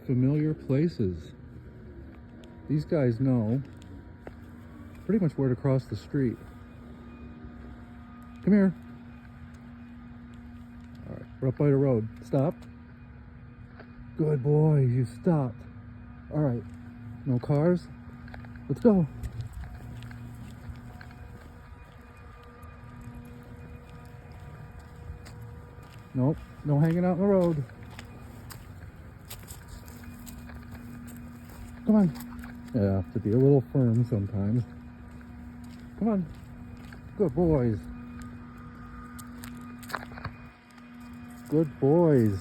familiar places. These guys know pretty much where to cross the street. Come here. All right, we're up by the road. Stop. Good boy, you stopped. All right, no cars. Let's go. Nope, no hanging out in the road. Come on. You have to be a little firm sometimes. Come on. Good boys. Good boys.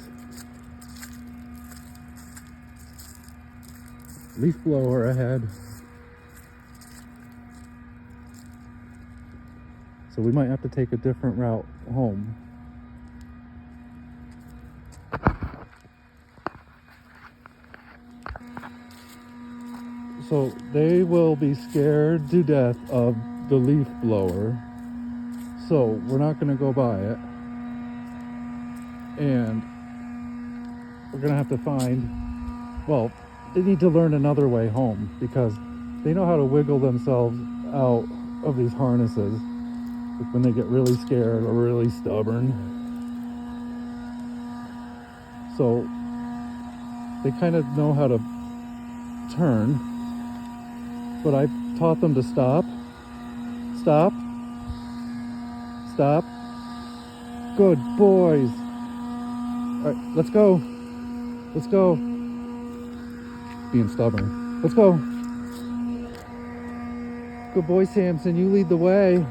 Leaf blower ahead. So we might have to take a different route home. So they will be scared to death of the leaf blower. So we're not going to go by it. And we're going to have to find, well, they need to learn another way home because they know how to wiggle themselves out of these harnesses when they get really scared or really stubborn. So they kind of know how to turn. But I taught them to stop, stop, stop. Good boys. All right, let's go. Let's go. Being stubborn. Let's go. Good boy, Samson. You lead the way.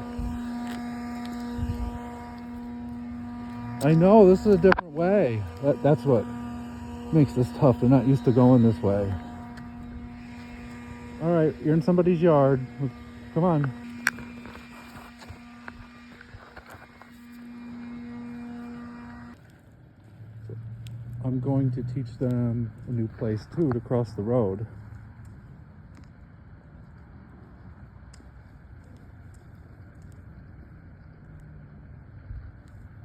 I know, this is a different way. That's what makes this tough. They're not used to going this way. All right, you're in somebody's yard. Come on. So I'm going to teach them a new place too to cross the road.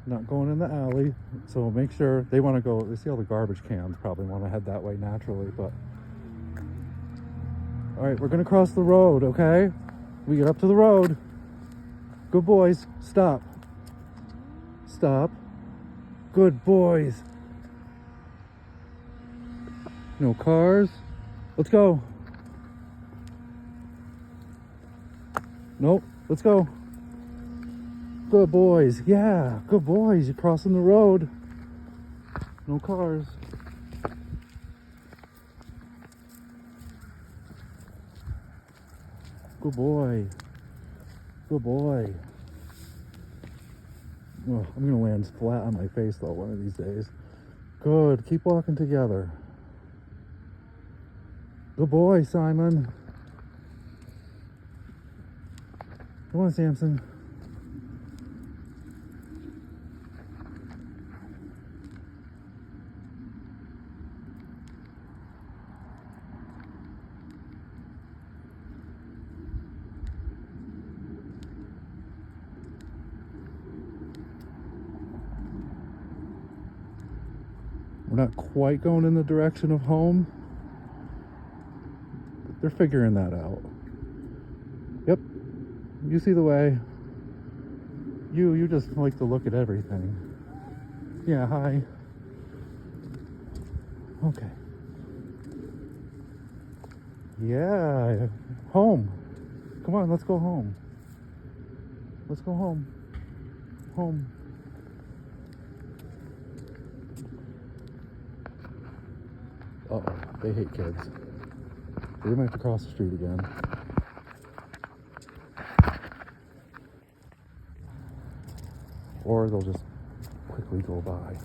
Not going in the alley, so make sure they want to go. They see all the garbage cans, probably want to head that way naturally, but all right, we're gonna cross the road, okay? We get up to the road. Good boys, stop. Stop. Good boys. No cars. Let's go. Nope, let's go. Good boys, yeah, good boys. You're crossing the road. No cars. Good boy. Good boy. Oh, I'm gonna land flat on my face though one of these days. Good. Keep walking together. Good boy, Simon. Come on, Samson. We're not quite going in the direction of home. They're figuring that out. Yep. You see the way. You just like to look at everything. Yeah, hi. Okay. Yeah. Home. Come on, let's go home. Let's go home. Home. Uh-oh, they hate kids. We might have to cross the street again. Or they'll just quickly go by.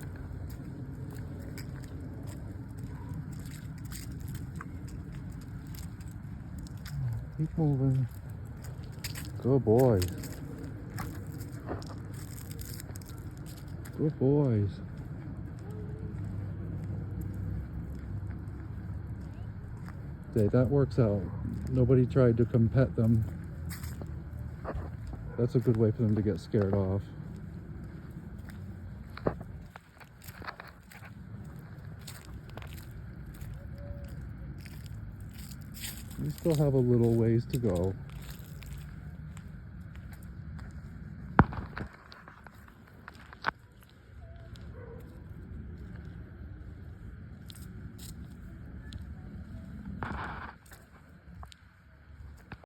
Keep moving. Good boys. Good boys. That works out. Nobody tried to come pet them. That's a good way for them to get scared off. We still have a little ways to go.